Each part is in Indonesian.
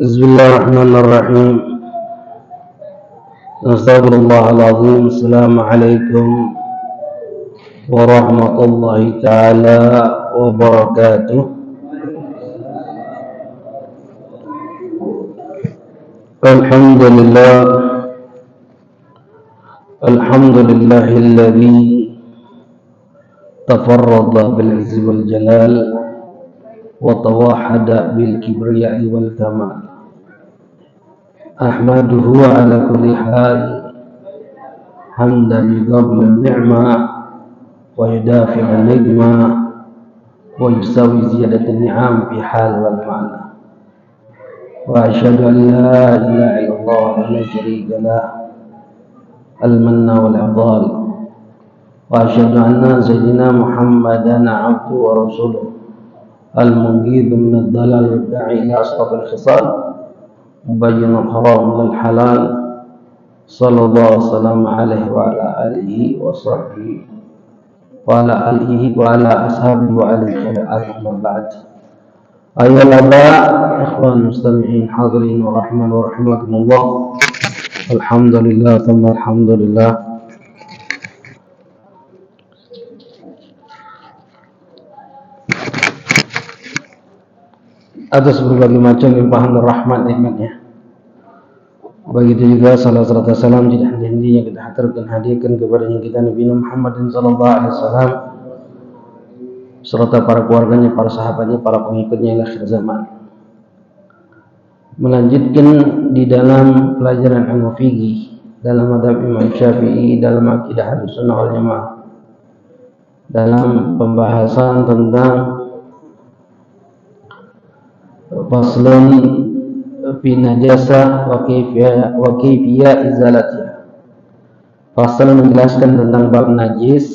Bismillahirrahmanirrahim. Astagfirullahaladzim. Assalamualaikum warahmatullahi ta'ala wabarakatuh. Alhamdulillah. Alhamdulillahilladzi tafarrada bil izzi wal jalal wa tawahada bil kibriya'i wal kamal. Ahmaduhu ala kulli hal hamdan qabla ni'ma wa yudafi'u nigma wa yusawi ziyadatan ni'am fi hal wal ma'na. Wa asyhadu an la ilaha illallah wa la syarika lah al-manna wal i'dhal. Wa asyhadu anna sayyidina Muhammadan 'abduhu wa rasuluh al-mughidhu min ad-dalal wa da'i ila ashabil khisal mubayyin al-haram wal halal sallallahu wasallam alaihi wa ala alihi wa sahbihi wa ala alihi wa ala ashabihi wa alihi wa ba'd. Ayyuhal ikhwan mustami'in hadirin wa rahman wa rahimakumullah. Alhamdulillah thumma alhamdulillah. Atas berbagai macam limpahan rahmat nikmatnya. Begitu juga salam serta salam tidak henti-hentinya kita hadirkan kepada kita Nabi Muhammad sallallahu alaihi wasallam serta para keluarganya, para sahabatnya, para pengikutnya hingga akhir zaman. Melanjutkan di dalam pelajaran ilmu fikih dalam mazhab Imam Syafi'i dalam akidah Ahlussunnah wal Jamaah dalam pembahasan tentang faslun fi najasah wa kayfiyah izalatiha. Fasal menjelaskan tentang bab najis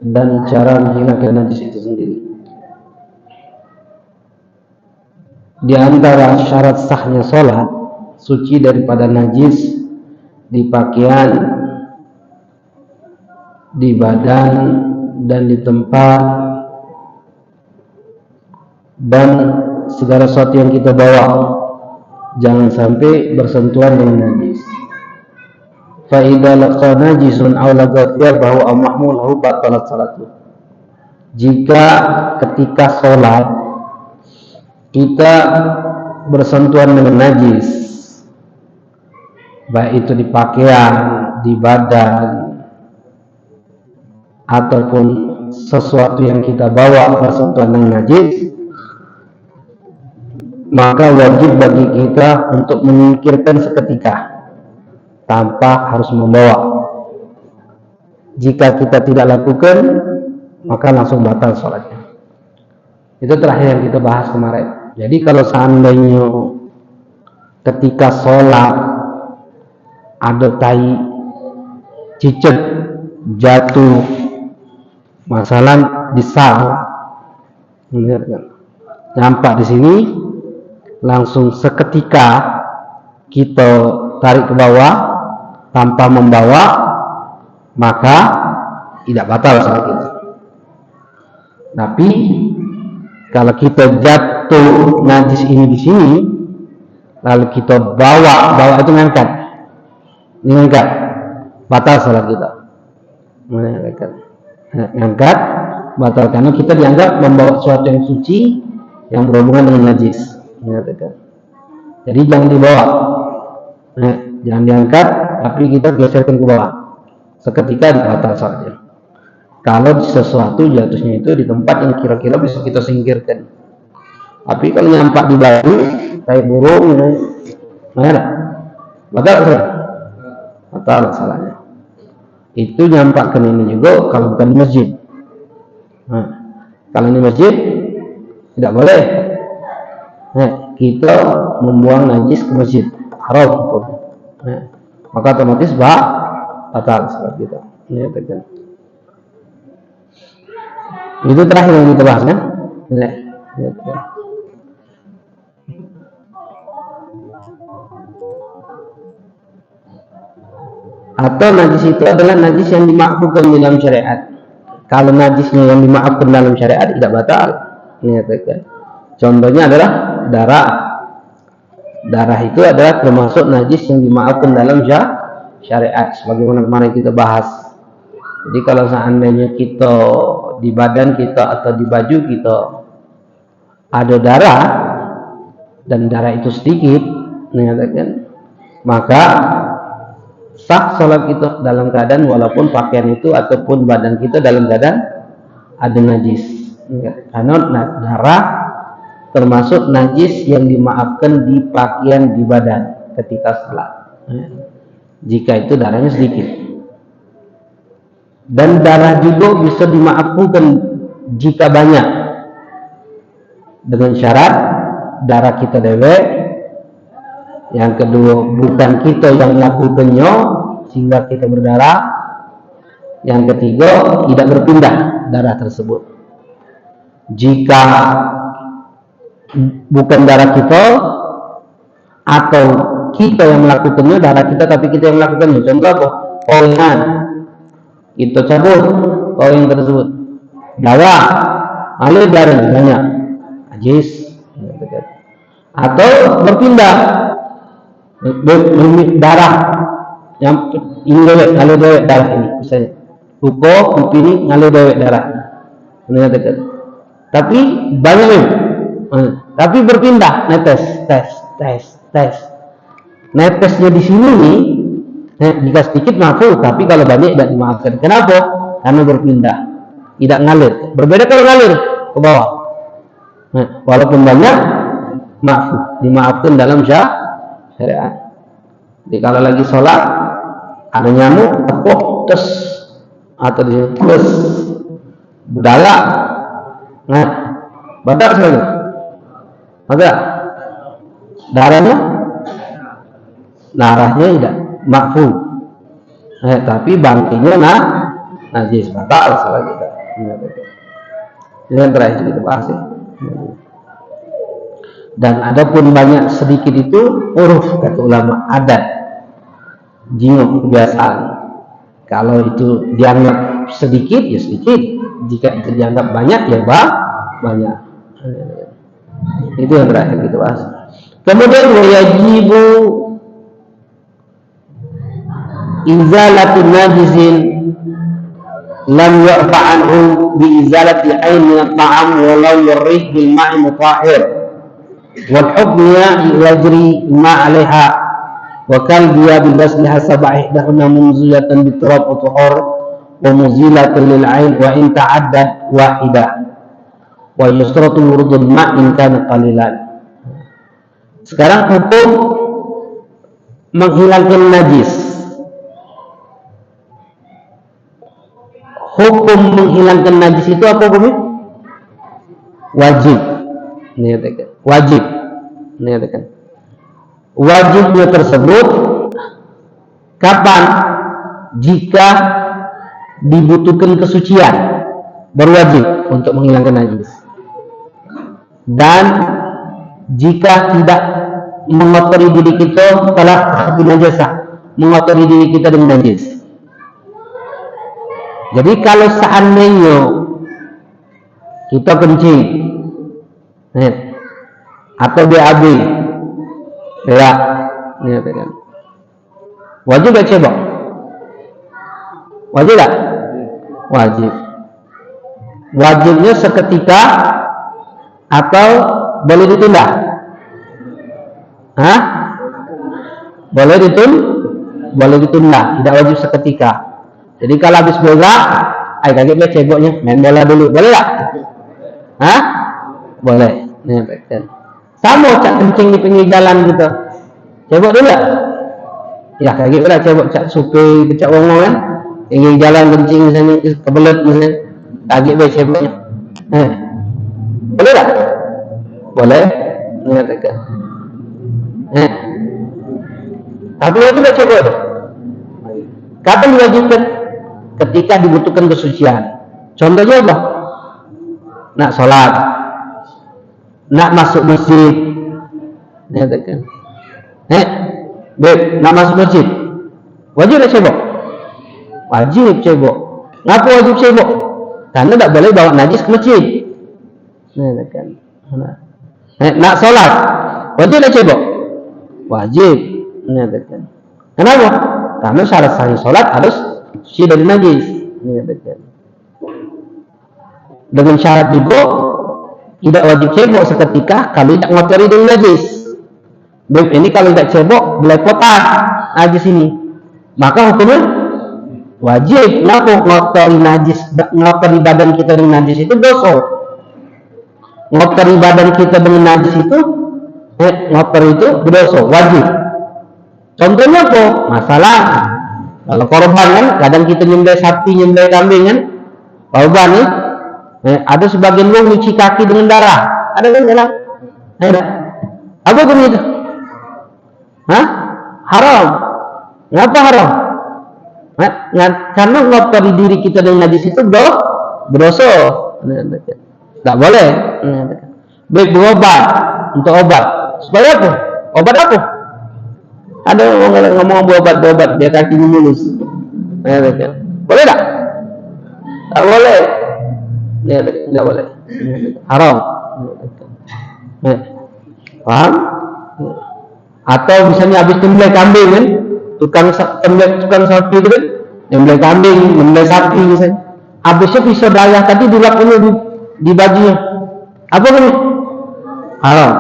dan cara menghilangkan najis itu sendiri. Di antara syarat sahnya sholat, suci daripada najis di pakaian, di badan, dan di tempat, dan segala sesuatu yang kita bawa jangan sampai bersentuhan dengan najis. Fa idza laqa najisun aw laqa thiyab aw mahmulahu batalat salatu. Jika ketika sholat kita bersentuhan dengan najis, baik itu di pakaian, di badan, ataupun sesuatu yang kita bawa bersentuhan dengan najis, maka wajib bagi kita untuk menyingkirkan seketika tanpa harus membawa. Jika kita tidak lakukan, maka langsung batal sholatnya. Itu terakhir yang kita bahas kemarin. Jadi kalau seandainya ketika sholat ada tai cicit jatuh, masalah di sal, nampak di sini, langsung seketika kita tarik ke bawah tanpa membawa, maka tidak batal salat kita. Tapi kalau kita jatuh najis ini di sini, lalu kita bawa itu ngangkat, batal salat kita. Ngangkat batal karena kita dianggap membawa sesuatu yang suci yang berhubungan dengan najis. Jadi jangan dibawa, jangan diangkat, tapi kita geserkan ke bawah. Seketika batal saja. Kalau sesuatu jatuhnya itu di tempat yang kira-kira bisa kita singkirkan. Tapi kalau nyampak di batu, kayak burung, batal salahnya. Itu nyampakkan ini juga kalau bukan di masjid. Kalau di masjid tidak boleh. Kita membuang najis ke masjid haram, maka otomatis batal salat kita. Itu terakhir yang kita bahas kan? Atau najis itu adalah najis yang dimaafkan dalam syariat. Kalau najisnya yang dimaafkan dalam syariat tidak batal. Contohnya adalah darah. Darah itu adalah termasuk najis yang dimaafkan dalam syariat, sebagaimana kemarin kita bahas. Jadi kalau seandainya kita di badan kita atau di baju kita ada darah dan darah itu sedikit, maka sah sholat kita dalam keadaan walaupun pakaian itu ataupun badan kita dalam keadaan ada najis. Karena darah termasuk najis yang dimaafkan di pakaian di badan ketika sholat, jika itu darahnya sedikit. Dan darah juga bisa dimaafkan jika banyak, dengan syarat darah kita dewek, yang kedua bukan kita yang melakukannya sehingga kita berdarah, yang ketiga tidak berpindah darah tersebut. Jika bukan darah kita atau kita yang melakukannya, darah kita tapi kita yang melakukannya, contoh apa? Olengan, kita cabut orang tersebut, darah alih darah banyak, najis. Atau berpindah darah yang ini dewek, ngalir dewek darah ini, misalnya luka pipi ini ngalir dewek darah, tapi banyak tapi berpindah, tes. Netesnya di sini nih, jika sedikit maafu, tapi kalau banyak tidak dimaafkan. Kenapa? Karena berpindah, tidak ngalir. Berbeda kalau ngalir ke bawah. Walaupun banyak, dimaafkan dalam syariat. Jadi kalau lagi sholat ada nyamuk, tepuk, tes, atau di tes, budala, badak sekali. Maka darahnya tidak makfu, tapi bangkinya najis, batal salah kita. Ini yang terakhir kita bahas ya. Dan adapun banyak sedikit itu uruf, kata ulama, adat, jinuk, kebiasaan. Kalau itu dianggap sedikit ya sedikit, jika itu dianggap banyak ya banyak. Itu yang terakhir kita bahas. Kemudian wajibu izalatun najisin lam yu'fa anhu bi izalati ain min at-ta'am walau yurih bil ma'i mutahhir wal hukmiya yajri ma 'alaiha wa kalbiya bil basliha sab'ih dahuna munzilatan bi turab wa tuhur wa muzilatan lil ain wa in ta'addat wahidah wa yusratu wurudul ma' in kana qalilan. Sekarang hukum menghilangkan najis. Hukum menghilangkan najis itu apa hukumnya? Wajib. Wajib. Wajibnya tersebut kapan? Jika dibutuhkan kesucian, berwajib untuk menghilangkan najis. Dan jika tidak mengotori diri kita telah najasa, mengotori diri kita dengan najis. Jadi kalau seandainya kita kencing atau BAB, berak, wajib gak cebok? Wajib gak? Wajib. Wajibnya seketika atau boleh ditunda? Boleh ditunda, tidak wajib seketika. Jadi kalau habis bola, kaget lihat ceboknya, main bola dulu, boleh tak? Boleh. Sama cak kencing di pinggir jalan gitu, cebok dulu tak? Ya kaget lah cebok cak supi, cak wongong kan, pinggir jalan kencing misalnya, kebelet misalnya, kaget lihat ceboknya. Boleh tak? Boleh. Tapi itu tak cebok tu. Kapan diwajibkan? Ketika dibutuhkan kesucian. Contohnya apa? Nak sholat, nak masuk masjid, nak masuk masjid, wajib tak cebok? Wajib cebok. Ngapa wajib cebok? Karena tak boleh bawa najis ke masjid. Nak sholat, wajib tak cebok? wajib menyatakan. Kenapa? Karena syarat sahih sholat harus suci dari najis menyatakan. Dengan syarat juga tidak wajib cebok seketika kalau tidak ngotori dengan najis. Dan ini kalau tidak cebok belepotan najis ini, maka hukumnya wajib. Kenapa? Ngotori najis, ngotori badan kita dengan najis itu dosa. Ngotori badan kita dengan najis itu ngotori itu dosa, wajib. Contohnya apa? Masalah kalau korban kan, kadang kita nyembelih sapi, nyembelih kambing kan, korban nih, ada sebagian orang nyuci kaki dengan darah, ada kan? Ada. Apa hukum itu? Hah? Haram. Ngapa haram? Karena ngotori diri kita dengan najis itu dosa. Tak boleh. Baik berobat, untuk obat. Supaya apa? Obat apa? Ada orang ngomong berobat, dia kakinya mulus. Boleh tak? Tak boleh. Tidak boleh. Haram. Paham? Atau misalnya habis nyembelih kambing kan, tukang sapi itu kan, nyembelih kambing, nyembelih sapi misalnya. Habisnya pisau daya tadi dilapnya di bajunya. Apa kan? Haram.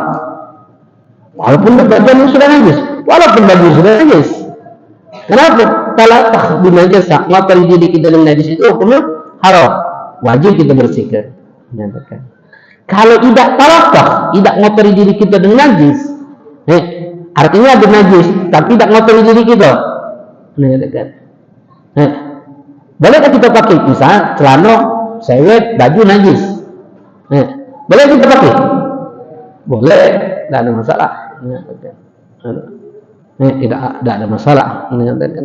Walaupun bajunya sudah najis. Walaupun baju sudah najis. Kenapa? Kalau di najis, ngotori diri kita dengan najis itu hukumnya haram. Wajib kita bersihkan. Menyatakan. Kalau tidak talakah, tidak ngotori diri kita dengan najis, artinya ada najis, tapi tidak ngotori diri kita. Menyatakan. Bolehkah kita pakai? Misalnya celana, sewet, baju najis. Boleh kita pakai? Boleh, tidak ada masalah. Menyatakan. Tidak ada masalah. Menyatakan.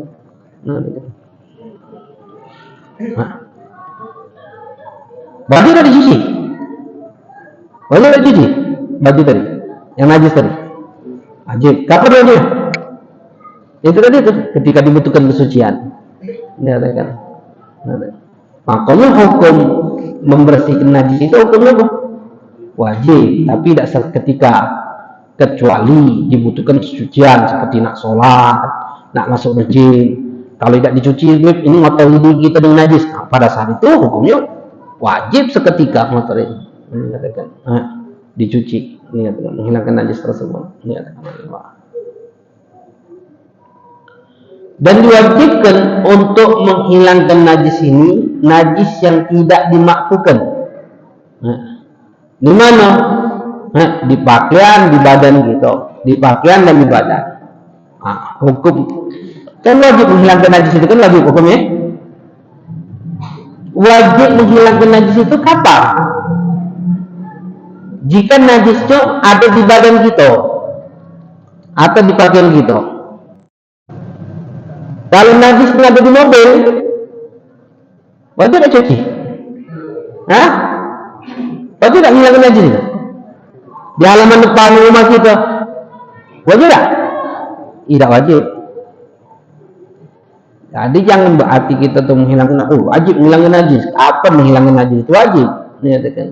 Baju tadi dicuci. Baju tadi dicuci. Baju tadi, yang najis tadi. Wajib. Kapan wajib? Itu tadi itu ketika dibutuhkan kesucian. Menyatakan. Makanya hukum membersihkan najis itu hukumnya wajib, tapi tidak seketika, kecuali dibutuhkan kesucian seperti nak sholat, nak masuk masjid. Kalau tidak dicuci ini ngotori diri kita dengan najis. Nah, pada saat itu hukumnya wajib seketika ngotori. Menyatakan dicuci, menghilangkan najis tersebut. Dan diwajibkan untuk menghilangkan najis ini, najis yang tidak dimakfukan. Di mana? Di pakaian, di badan gitu. Di pakaian dan di badan. Hukum kan wajib menghilangkan najis itu kan wajib hukumnya. Wajib menghilangkan najis itu kapan? Jika najis itu ada di badan kita atau di pakaian kita. Kalau najis ada di mobil, wajib tak cuci? Wajib tak menghilangkan najis itu? Di halaman depan rumah kita, wajib tak? Tidak wajib. Jadi jangan berarti kita tuh menghilangkan, wajib menghilangkan najis. Apa menghilangkan najis itu wajib? Menyatakan.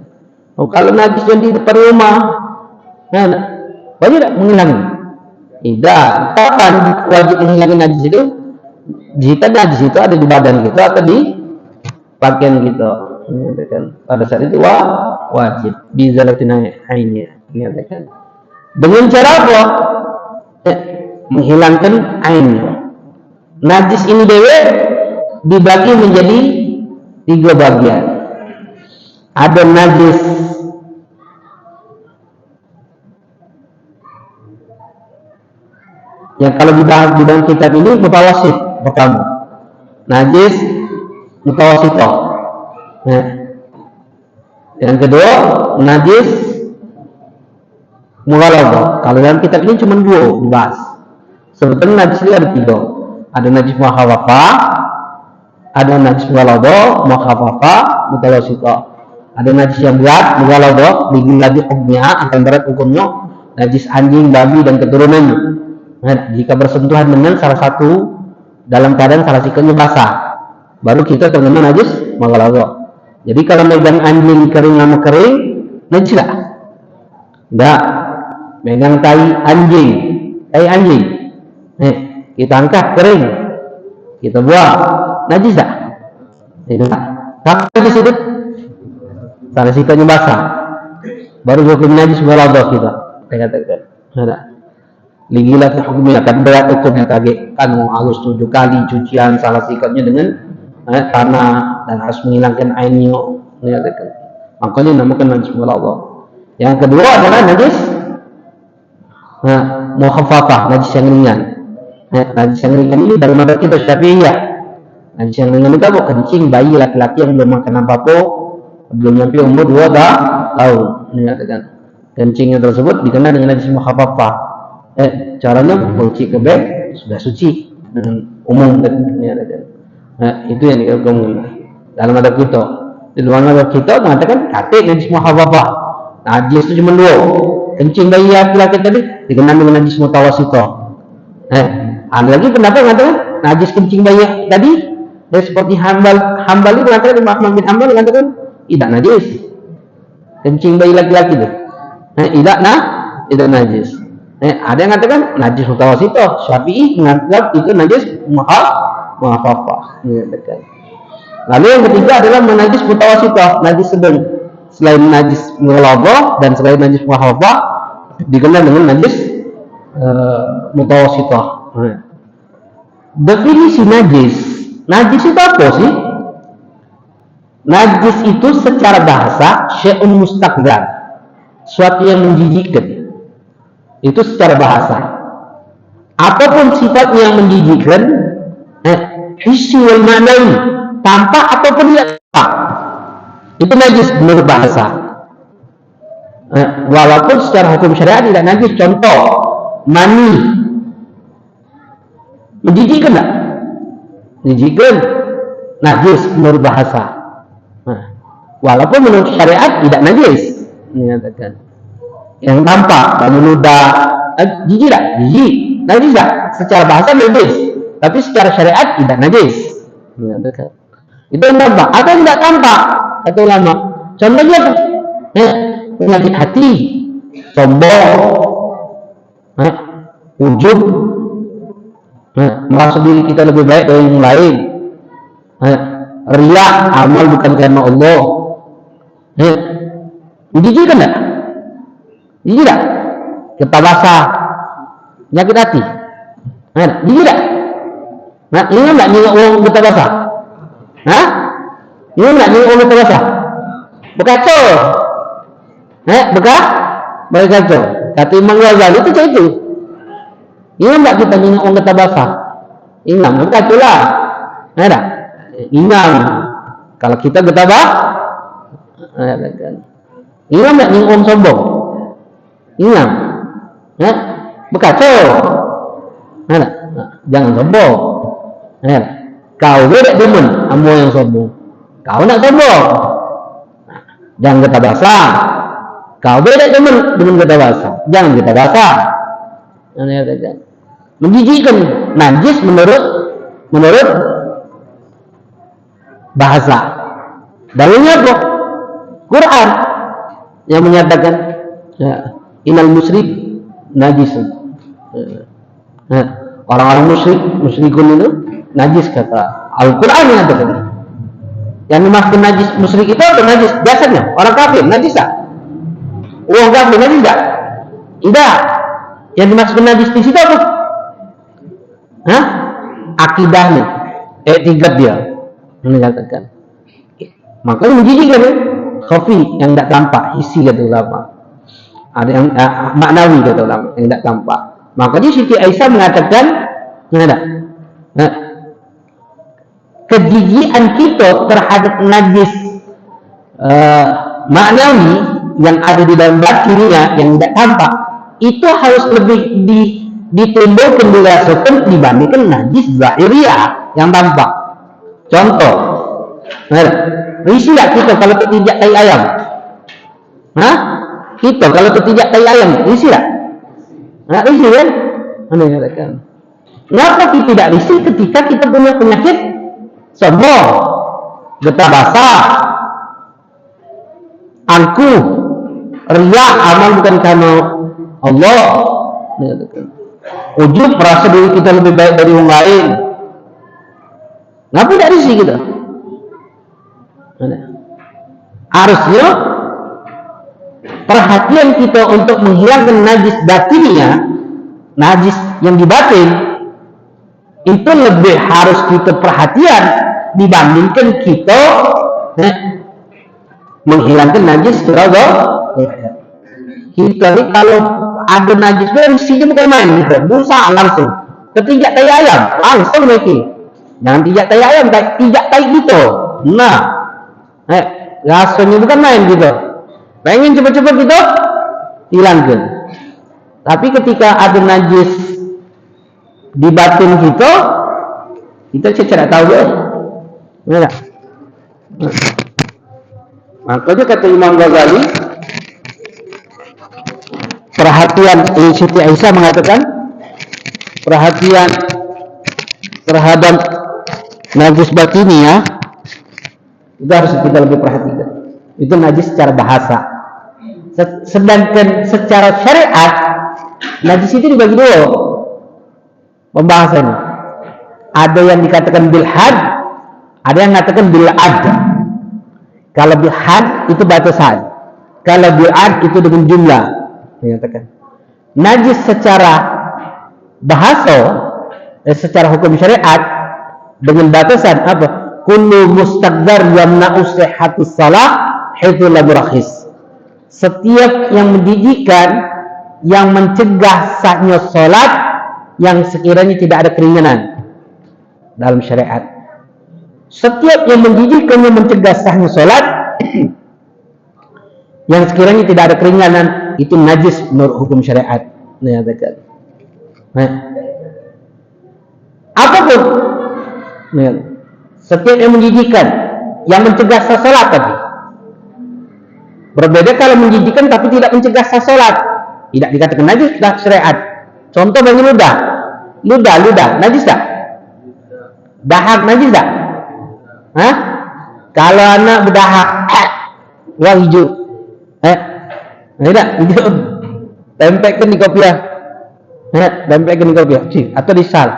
Kalau najis yang di depan rumah, wajib tak menghilangkan? Tidak. Kapan wajib menghilangkan najis itu? Jika najis itu ada di badan kita atau di pakaian kita. Menyatakan. Pada saat itu wajib. Bizalatina ainnya. Menyatakan. Dengan cara apa? Menghilangkan ainnya. Najis ini dewe dibagi menjadi 3 bagian. Ada najis yang kalau dibahas di dalam kitab ini mutawasit pertama. Najis mutawasitoh. Yang kedua najis mughaladzah. Kalau dalam kitab ini cuma 2 dibahas. Sebetulnya najis ini ada 3. Ada najis mukhafafah, ada najis mughaladzah, mukhafafah, mutawassithah. Ada najis yang berat, mughaladzah, bikin lagi hukumnya akan berat hukumnya, najis anjing, babi dan keturunannya. Jika bersentuhan dengan salah satu dalam keadaan salah sikapnya basah, baru kita terkena najis mughaladzah. Jadi kalau megang anjing kering sama kering, najis enggak? Enggak. Megang tai anjing tai anjing, kita angkat kering, kita buang, najis tak? Itu tak. Tapi di situ, karena sikapnya basah, baru hukum najis muladah kita. Saya katakan, ada. Ligilah hukumnya akan berat hukumnya kaget kan harus 7 kali cucian salah sikapnya dengan tanah dan harus menghilangkan airnya. Makanya namakan najis muladah. Yang kedua adalah najis mukhaffafah, najis yang ringan. Najis yang ringan ini dari mazhab kita Syafi'iyah. Najis yang ringan itu apa? Kencing bayi laki-laki yang belum makan apa-apa, belum sampai umur 2 tahun. Kencingnya tersebut dikenal dengan najis mukhaffafah. Caranya kencing ke beg sudah suci dengan umum dan itu yang dihukum dalam mazhab kita. Di luar mazhab kita mengatakan kata najis mukhaffafah. Najis itu cuma 2. Kencing bayi laki-laki tadi dikenal dengan najis mutawassithah. Ada lagi pendapat mengatakan najis kencing bayi tadi seperti Hambali mengatakan, Imam Ahmad bin Hanbal mengatakan tidak najis. Kencing bayi laki-laki itu tidak najis. Ada yang mengatakan najis mutawassithah. Syafi'i menganggap itu najis mukhaffafah. Lalu yang ketiga adalah najis mutawassithah, najis sedang. Selain najis muladah dan selain najis mukhaffafah dikenal dengan najis mutawassithah. Definisi najis itu apa sih? Najis itu secara bahasa syai'un mustaqdzar, suatu yang menjijikkan. Itu secara bahasa. Apapun sifatnya yang menjijikkan, hissi wal ma'nawi, tampak ataupun tidak tampak, itu najis menurut bahasa. Walaupun secara hukum syariat tidak najis. Contoh, mani menjijikkan tak? Menjijikkan, najis menurut bahasa. Walaupun menurut syariat tidak najis, menyatakan. Yang tampak banyak ludah, jijik tak? Jijik, najis tak? Secara bahasa najis, tapi secara syariat tidak najis. Menyatakan. Itu yang tampak atau tidak tampak, kata ulama. Contohnya apa? Penyakit hati, sombong, ujub, merasa diri kita lebih baik dari yang lain, riya, amal bukan karena Allah. Jijik kan tak? Jijik tak? Getah basah, penyakit hati, jijik tak? Ingat tak nyingok uang getah basah? Ingat tak nyingok uang getah basah? Berkacau, berkacau. Kata Imam Ghazali itu macam itu. Ingat tak kita nyingok uang getah basah? Ingat, berkacau lah. Ingat, kalau kita getah basah, ingat tak nyingok uang sombong? Ingat, berkacau. Jangan sombong. Kau beda demen ambo yang sombong. Kau nak sombong, jangan getah basah. Kau beda demen getah basah, jangan getah basah. Menjijikkan, najis menurut bahasa. Dalilnya apa? Quran yang menyatakan innal musyrik najisun. Orang-orang musyrikun itu najis, kata Al-Quran mengatakan. Yang dimaksud najis musyrik itu apa? Najis jasanya orang kafir, najis tak? Orang kafir najis tak? Tidak. Yang dimaksud najis di situ apa? Akidahnya, etikat dia mengatakan. Makanya menjijikkan, khafi yang tidak tampak, isi kata ulama. Ada yang maknawi kata ulama yang tidak tampak. Makanya Siti Aisyah mengatakan, kejijikan kita terhadap najis maknawi yang ada di dalam batinnya yang tidak tampak, itu harus lebih ditimbulkan, dirasakan dibandingkan najis zahiriyah yang tampak. Contoh, risih tak kita kalau terpijak tai ayam? Kita kalau terpijak tai ayam, risih tak? Risih kan? Kenapa kita tidak risih ketika kita punya penyakit sombong, getah basah, angkuh, riya, amal bukan karena Allah? ujub merasa diri kita lebih baik dari orang lain. Ngapa tidak risih kita? Harusnya perhatian kita untuk menghilangkan najis batinnya, najis yang di batin, itu lebih harus kita perhatian dibandingkan kita menghilangkan najis secara zahir. Kita ni kalau ada najis bersihnya bukan main gitu, busa langsung. Ketiga tai ayam langsung lagi. Jangan tijak tai ayam, tijak tai gitu. Nah, rasanya bukan main gitu. Pengen cepat-cepat gitu, hilangkan. Tapi ketika ada najis di batin kita tidak tahu ya. Nah. Makanya kata Imam Ghazali, perhatian, Siti Aisyah mengatakan perhatian terhadap najis batinnya itu harus kita lebih perhatikan. Itu najis secara bahasa. Sedangkan secara syariat najis itu dibagi dua pembahasannya. Ada yang dikatakan bil had, ada yang mengatakan bil ad. Kalau bil had itu batasan, kalau bil ad itu dengan jumlah. Menyatakan najis secara bahasa, secara hukum syariat dengan batasan apa? Kullu mustaqdar yamna'u sihhatus salah haitsu la burakhis. Setiap yang menjijikkan, yang mencegah sahnya salat, yang sekiranya tidak ada keringanan dalam syariat. Setiap yang menjijikkan, yang mencegah sahnya salat, yang sekiranya tidak ada keringanan, itu najis menurut hukum syariat. Menyatakan apapun, setiap yang menjijikkan, yang mencegah sah salat tadi. Berbeda kalau menjijikkan tapi tidak mencegah sah salat, tidak dikatakan najis dalam syariat. Contoh bagi ludah najis tak? Dahak najis tak? Hah? Kalau anak berdahak wah hijau, tidak hijau, tempelkan di kopiah, tempelkan di kopiah, atau di sal,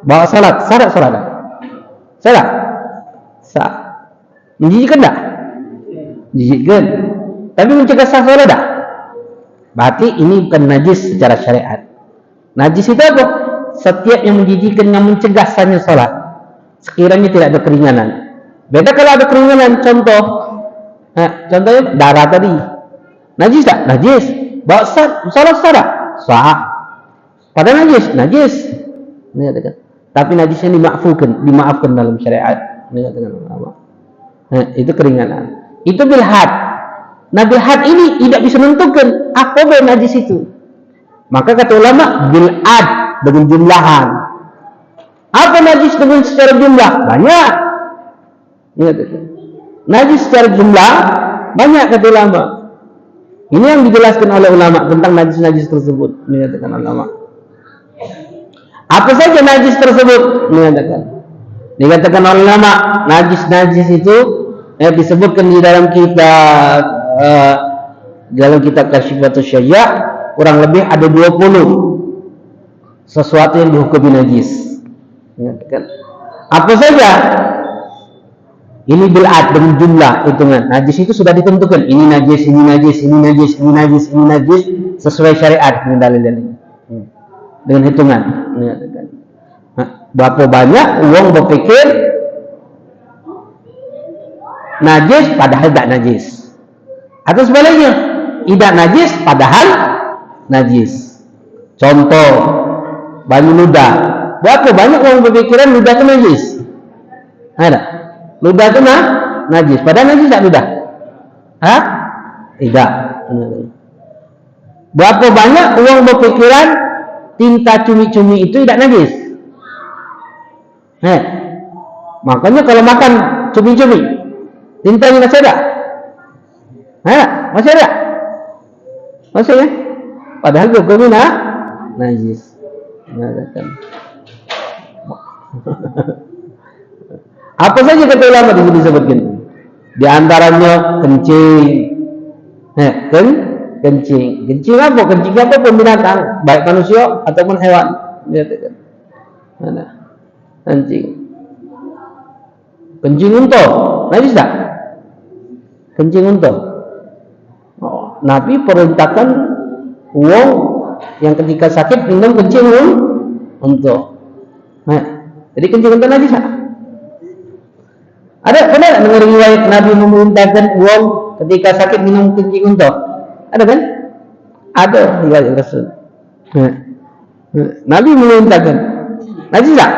bawa salat, salat tak? Salat, menjijikkan tak? Menjijikkan, tapi mencegah sah salat tak? Berarti ini bukan najis secara syariat. Najis itu apa? Setiap yang menjijikkan, yang mencegah sahnya salat, sekiranya tidak ada keringanan. Beda kalau ada keringanan. Contohnya darah tadi, najis tak? Najis. Bawa salat sah. Sah. Pada najis. Tapi najisnya dimaafkan dalam syariat. Itu keringanan. Itu bilhad. Nah bilhad ini tidak bisa menentukan apa najis itu. Maka kata ulama bilad dengan jumlahan. Apa najis dengan secara jumlah? Banyak. Najis secara jumlah banyak kata ulama. Ini yang dijelaskan oleh ulama tentang najis-najis tersebut. Menyatakan ulama. Apa saja najis tersebut? Dikatakan oleh ulama, najis-najis itu disebutkan di dalam kitab Kasyfatus Syajah, kurang lebih ada 20 sesuatu yang dihukumi najis. Apa saja? Ini bil'ad dengan jumlah hitungan. Najis itu sudah ditentukan. Ini najis, ini najis, ini najis, ini najis, ini najis, sesuai syariat dengan dalil-dalil. Dengan hitungan. Berapa banyak uang berpikir najis padahal tidak najis. Atau sebaliknya, tidak najis padahal najis. Contoh, banyu ludah. Berapa banyak orang berpikiran ludah itu najis? Ada. Ludah itu najis. Padahal najis tak ludah? Hah? Tidak. Berapa banyak orang berpikiran tinta cumi-cumi itu tidak najis? Makanya kalau makan cumi-cumi, tintanya masih ada? Masih ada? Masih ya? Padahal hukumnya najis. Apa saja kata ulama disebutkan? Di antaranya kencing, Kencing. Kencing apa? Kencing apa pun binatang, baik manusia ataupun hewan. Nyatakan. Mana? Kencing. Kencing unta, najis tak? Kencing unta. Oh, Nabi perintahkan wong yang ketika sakit minum kencing unta. Nah, jadi kencing unta najis tak? Ada pernah tak dengar riwayat Nabi memerintahkan wong ketika sakit minum kencing unta? Ada kan? Ada riwayat Rasul. Nah, Nabi memerintahkan. Najis tak?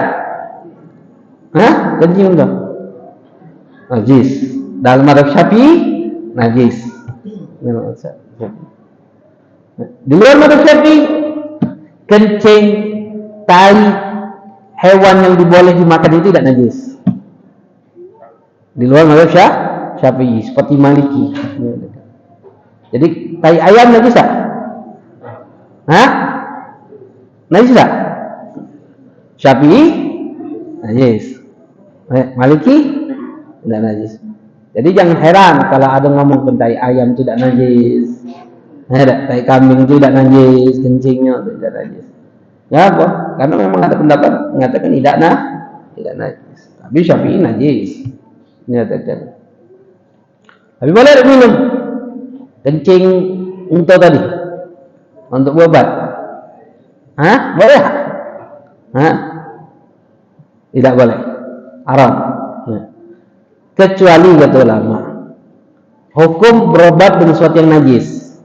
Hah? Kencing unta? Najis. Dalam mazhab Syafi'i najis. Di luar mazhab Syafi'i kencing tai hewan yang diboleh dimakan itu tidak najis. Di luar mazhab Syafi'i seperti Maliki. Jadi tai ayam najis tak? Hah? Najis tak? Syafi'i najis. Maliki tidak najis. Jadi jangan heran kalau ada ngomong tai ayam tidak najis. Tai kambing tidak najis, kencingnya tidak najis. Ya apa? Karena memang ada pendapat mengatakan tidak najis. Tapi Syafi'i najis. Nyatakan. Tapi boleh minum kencing unta tadi untuk berobat. Hah? Boleh? Hah? Tidak boleh. Haram. Kecuali kata ulama, hukum berobat dengan sesuatu yang najis.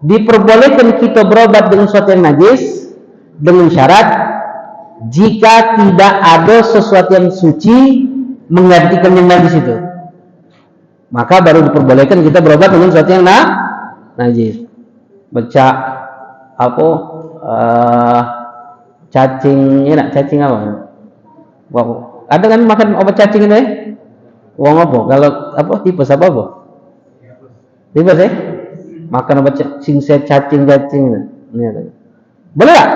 Diperbolehkan kita berobat dengan sesuatu yang najis dengan syarat jika tidak ada sesuatu yang suci menggantikan yang najis itu, maka baru diperbolehkan kita berobat dengan sesuatu yang najis. Becak apa? Cacing, ya nak cacing apa? Wow. Ada kan makan obat cacing itu? Wong apa? Kalau apa? Tipes apa? Tipes makan obat cacing ini. Boleh tak?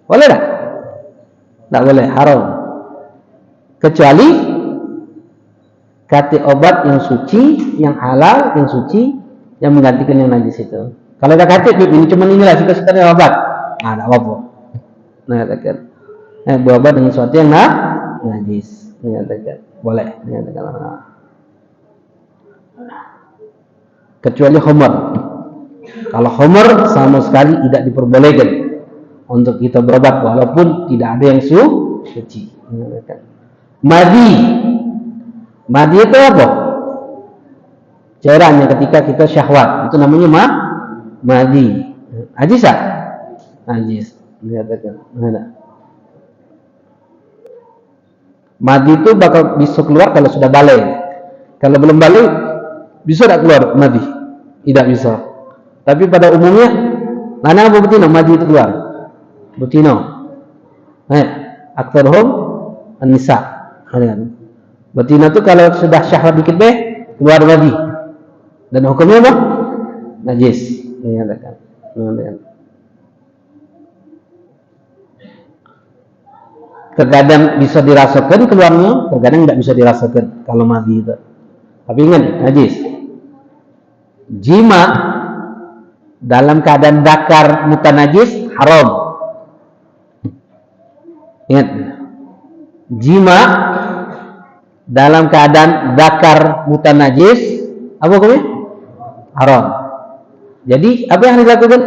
Boleh tak? Tak boleh, haram. Kecuali kata obat yang suci, yang halal, yang suci, yang menggantikan yang najis itu. Kalau dah kata ini cuma inilah suka-suka obat, tak apa-apa. Nah, katakan, berobat dengan sesuatu yang najis. Katakan, boleh. Katakan, kecuali homer. Kalau homer sama sekali tidak diperbolehkan untuk kita berobat walaupun tidak ada yang suci. Madi itu apa? Cairannya ketika kita syahwat, itu namanya madi. Najis tak? Najis. Dikatakan. Madi itu bakal bisa keluar kalau sudah balik. Kalau belum balik, bisa tak keluar madi? Tidak bisa. Tapi pada umumnya, mana apa betina madi itu keluar? Betina. Aktsaruhum an-nisa. Betina itu kalau sudah syahwat dikit keluar madi. Dan hukumnya apa? Najis. Dikatakan. Terkadang bisa dirasakan keluarnya, terkadang tidak bisa dirasakan kalau madi itu. Tapi ingat, najis. Jima dalam keadaan dakar muka najis haram. Ingat, jima dalam keadaan dakar muka najis apa hukumnya? Haram. Jadi apa yang dilakukan?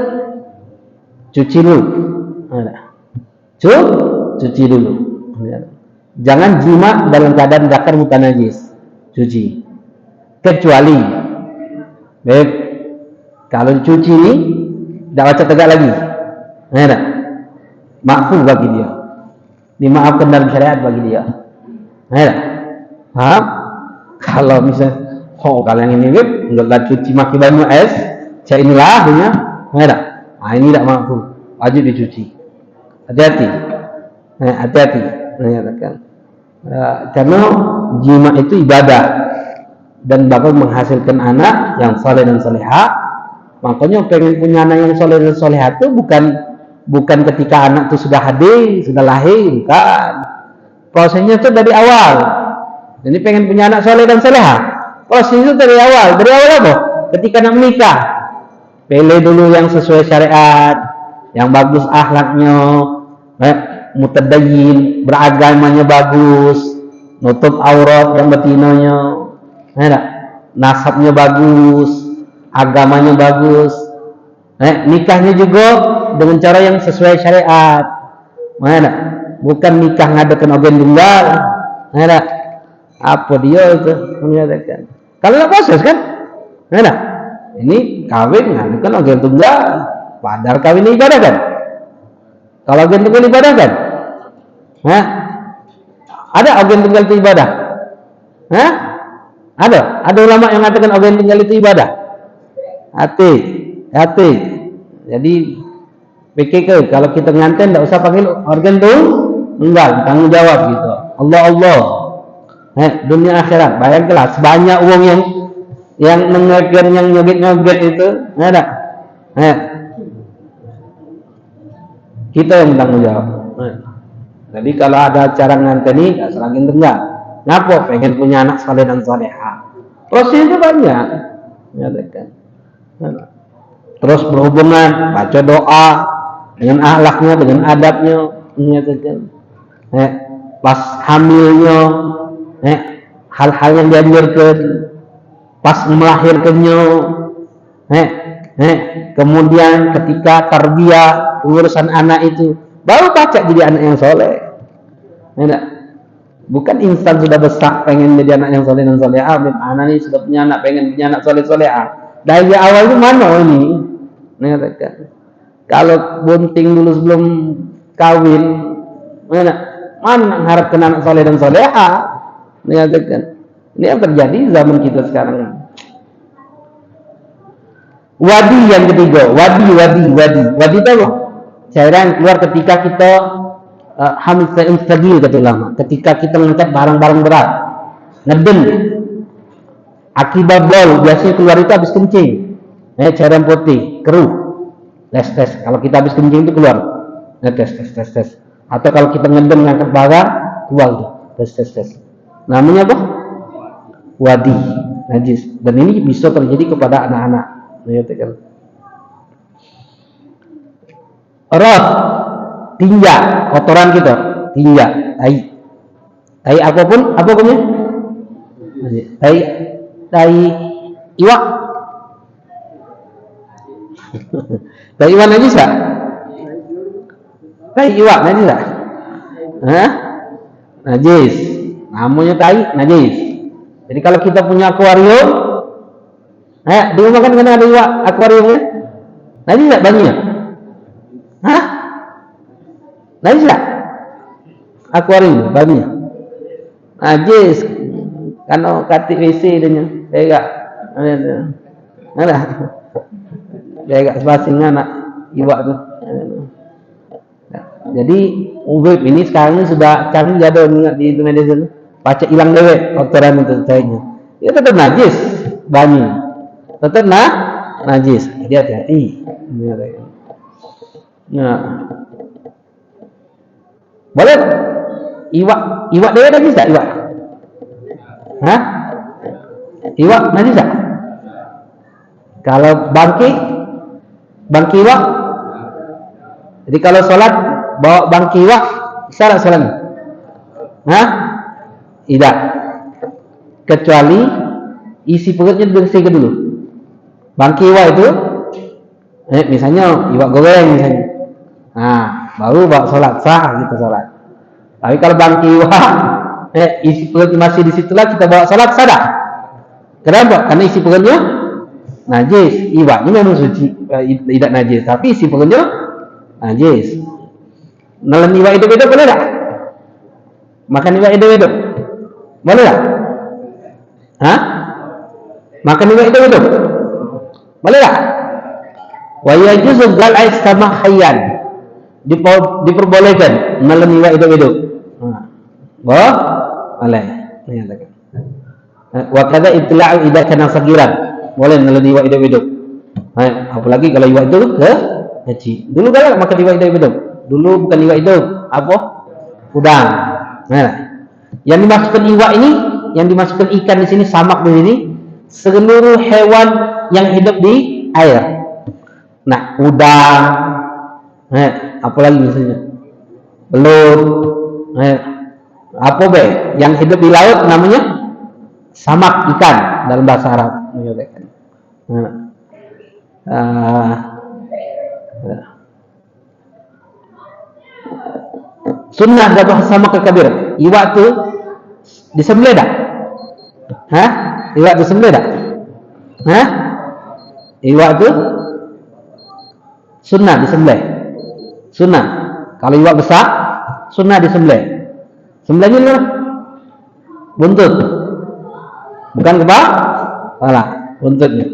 Cuci dulu. Cuci dulu. Jangan jima dalam keadaan dakar muka najis. Cuci. Kecuali kalau cuci ini tidak baca tegak lagi. Maafun bagi dia. Dimaafkan dalam syariat bagi dia. Paham? Kalau misalnya kalau yang ini enggak cuci maki banyu es, saya inilah punya. Ini tidak maafun. Wajib dicuci. Hati-hati. Hati-hati. Karena jima itu ibadah dan bakal menghasilkan anak yang saleh dan salehah. Makanya pengen punya anak yang saleh dan salehah itu bukan ketika anak itu sudah hadir, sudah lahir, bukan. Prosesnya itu dari awal. Jadi pengen punya anak saleh dan salehah. Proses itu dari awal. Dari awal apa? ketika nak menikah, pilih dulu yang sesuai syariat, yang bagus akhlaknya, mutadayyin, beragamanya bagus, nutup aurat dan betinanya, nasabnya bagus, agamanya bagus, nikahnya juga dengan cara yang sesuai syariat, bukan nikah ngadakan ogen tunggal, apa dia itu mengatakan. Kalau nggak proses kan, ini kawin ngadakan ogen tunggal, padahal kawin ibadah kan. Kalau ogen tunggal ibadah kan, ada ogen tunggal itu ibadah, ada ulama yang mengatakan ogen tunggal itu ibadah. Hati. Jadi PKK kalau kita nganten tidak usah panggil organ tunggal, tanggung jawab gitu. Allah. Dunia akhirat, bayangkanlah sebanyak uang yang mengejar, yang nyoget itu, ada. Kita yang tanggung jawab. Jadi kalau ada acara nganteni, nggak selagi tunggal. Ngapa? Pengen punya anak saleh dan salehah. Prosesnya banyak, terus berhubungan, baca doa dengan akhlaknya, dengan adabnya, pas hamilnya, hal-hal yang dianjurkan, pas melahirkannya, kemudian ketika tarbiyah, pengurusan anak itu, baru baca jadi anak yang soleh. Bukan instan sudah besar pengen jadi anak yang soleh dan solehah. Anak ini sudah punya anak, pengen punya anak soleh solehah. Dari awal itu mana ini? Kalau bunting dulu sebelum kawin, mana harapkan anak soleh dan solehah? Ini yang terjadi zaman kita sekarang. Wadi yang ketiga, wadi itu apa? Cairan keluar ketika kita hamil stagil kata ulama. Ketika kita mengangkat barang-barang berat, ngeden, akibat bol biasanya keluar itu habis kencing. Cairan putih, keruh, tes. Kalau kita habis kencing itu keluar, tes. Atau kalau kita ngeden mengangkat barang, keluar tes. Namanya apa? Wadi, najis. Dan ini bisa terjadi kepada anak-anak. Rot, tinja, kotoran kita, tinja, tai apapun ya, tai iwak, tai iwak najis tak? Tai iwak najis tak? Najis, namanya tai najis. Jadi kalau kita punya akuarium, di rumah kan ada iwak akuariumnya, najis tak banyak? Najis tak? Akuarium banyak. Najis. Karena katik WC dia enggak. Ada. Dia enggak sebasing anak iwak tu. Jadi ubib ini sekarang ni sudah canggih ada di media sana. Pacak hilang dewek kotoran itu cairnya. Dia tetap najis banyak. Tetap najis. Jadi hati-hati. Boleh iwak dia najis tak iwak? Iwak najis tak? Kalau bangki iwak. Jadi kalau sholat bawa bangki iwak, salah sholatnya? Tidak. Kecuali isi perutnya dibersihkan dulu. Bangki iwak itu, misalnya iwak goreng misalnya. Baru bawa sholat, sah kita sholat. Tapi kalau bangki iwak, isi perutnya masih di situlah kita bawa sholat, sah tak? Kenapa? Karena isi perutnya najis. Iwaknya memang suci, tidak najis, tapi isi perutnya najis. Nelen iwak hidup-hidup boleh tak? Makan iwak hidup-hidup boleh tak? Makan iwak hidup-hidup boleh tak? Wa yajuzu gal'ai sama khayyan, diperbolehkan nelen iwak hidup-hidup. Boleh. Wa kadza itla'u idza kana sagiran, boleh nelen iwak hidup-hidup. Apalagi kalau iwak itu kecil. Dulu galak makan iwak hidup-hidup. Dulu bukan iwak hidup, apa? Udang. Yang dimasukkan iwak ini, yang dimasukkan ikan di sini, samak di sini, seluruh hewan yang hidup di air. Nah, udang, apalagi misalnya belut, apa be? Yang hidup di laut namanya samak, ikan dalam bahasa Arab. Sunnah dabah samak kabir. Iwak tu disembelih dah? Iwak disembelih dah? Iwak tu sunnah disembelih. Sunnah. Kalau iwak besar, sunnah disembelih. Sembelihnya mana? Buntut. Bukan kepala, buntutnya.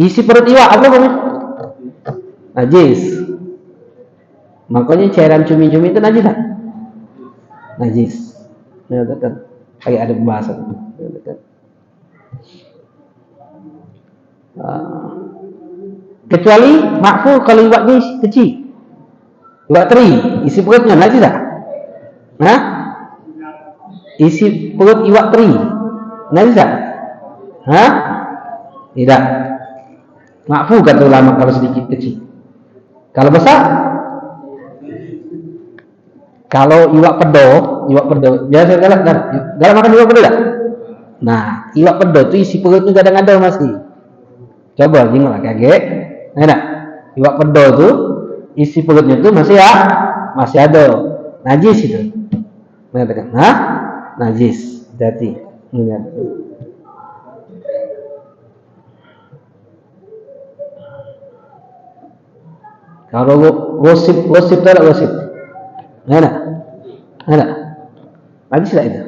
Isi perut iwak apa namanya? Najis. Makanya cairan cumi-cumi itu najis tak? Najis. Kayak ada pembahasan. Kecuali makfu kalau iwaknya kecil. Iwak teri, isi perutnya najis tak? Isi perut iwak teri najis tak? Tidak. Makfu kata ulama kalau sedikit kecil. Kalau besar, kalau iwak pedo biasa galak makan iwak pedo tak? Nah, iwak pedo tu isi perutnya kadang-kadang masih. Coba jengok kaget. Nah, iwak pedo tu isi perutnya tu masih ada. Najis itu. Mengatakan, najis. Hati. Kalau gosip tak ada gosip. Ada. Najis tak itu?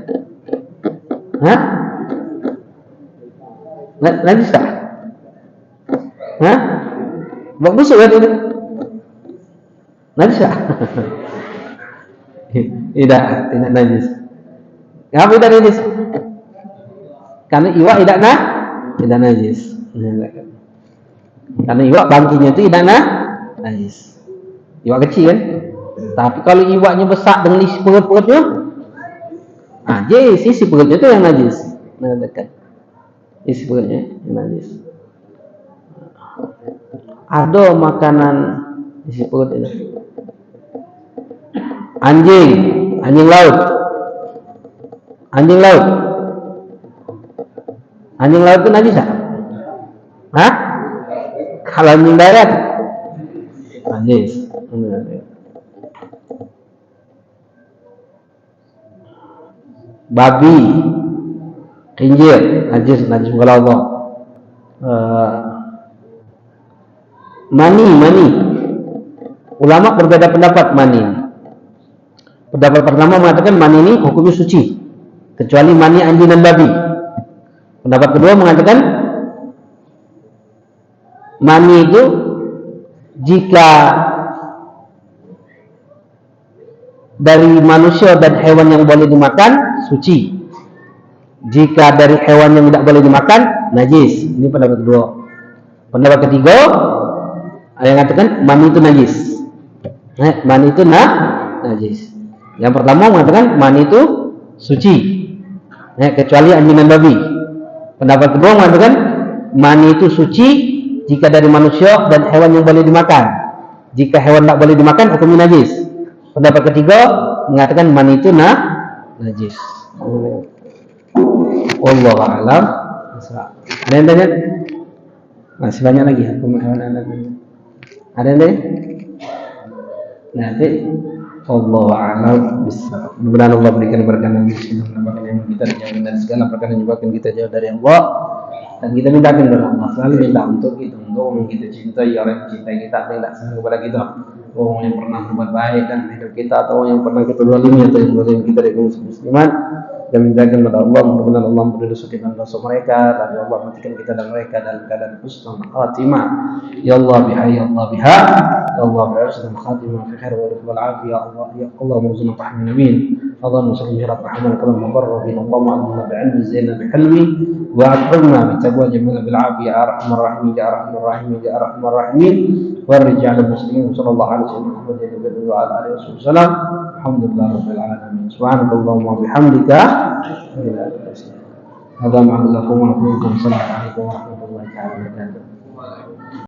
Najis tak? Bak busuk kan itu? Najis tak? Tidak najis. Kenapa tidak najis? Karena iwak tidak najis. Karena iwak bangkinya itu tidak najis. Iwak kecil kan? Tapi kalau iwaknya besar dengan isi perut-perutnya, najis. Isi perutnya itu yang najis. Dekat. Isi perutnya yang najis. Ada makanan isi perut itu. Anjing laut. Anjing laut itu najis tak? Kalau anjing darat najis. Babi, khinzir, najis kalau Allah. Mani. Ulama berbeda pendapat mani. Pendapat pertama mengatakan mani ini hukumnya suci, kecuali mani anjing dan babi. Pendapat kedua mengatakan mani itu jika dari manusia dan hewan yang boleh dimakan suci, jika dari hewan yang tidak boleh dimakan najis. Ini pendapat kedua. Pendapat ketiga ada yang mengatakan mani itu najis. Mani itu najis. Yang pertama mengatakan mani itu suci, kecuali anjing dan babi. Pendapat kedua mengatakan mani itu suci jika dari manusia dan hewan yang boleh dimakan. Jika hewan tidak boleh dimakan hukumnya najis. Pendapat ketiga mengatakan mani itu najis. Wallahu a'lam. Ada yang tanya? Masih banyak lagi hukum hewan anak. Ada yang tanya? Nanti Wallahu a'lam bishawab. Mudah-mudahan Allah berikan berkah dan menambahkan ilmu kita dijauhkan dari segala perkara yang menyebabkan kita jauh dari Allah. Dan kita mintakan kepada Allah, selalu minta untuk orang kita cintai, orang yang cintai kita, tidak sayang kepada kita, orang yang pernah berbuat baik dan hidup kita, atau orang yang pernah kita zalimi atau yang zalim kita dari kaum muslimin. Dan mintakan kepada Allah, mudah-mudahan Allah memberi dosa kita dan dosa mereka, dan Allah matikan kita dan mereka dalam keadaan husnul khatimah. Ya Allah biha, ya Allah biha, ya Allah biha husnul khatimah fi khair wa wal afiyah. Ya Allah muzna rahmin amin. اللهم صل على محمد كما مبرر بنا اللهم علمنا بعلم زينا بحلمي واكرمنا بتقوى جميل بالعافيه يا ارحم الراحمين يا ارحم الراحمين يا ارحم الراحمين والرجال المسلمين صلى الله عليه وسلم محمد النبي وعلى اله وصحبه وسلم الحمد لله رب العالمين سبحانك اللهم وبحمدك Hadza ma lakum wa lakum. Assalamualaikum warahmatullahi wabarakatuh.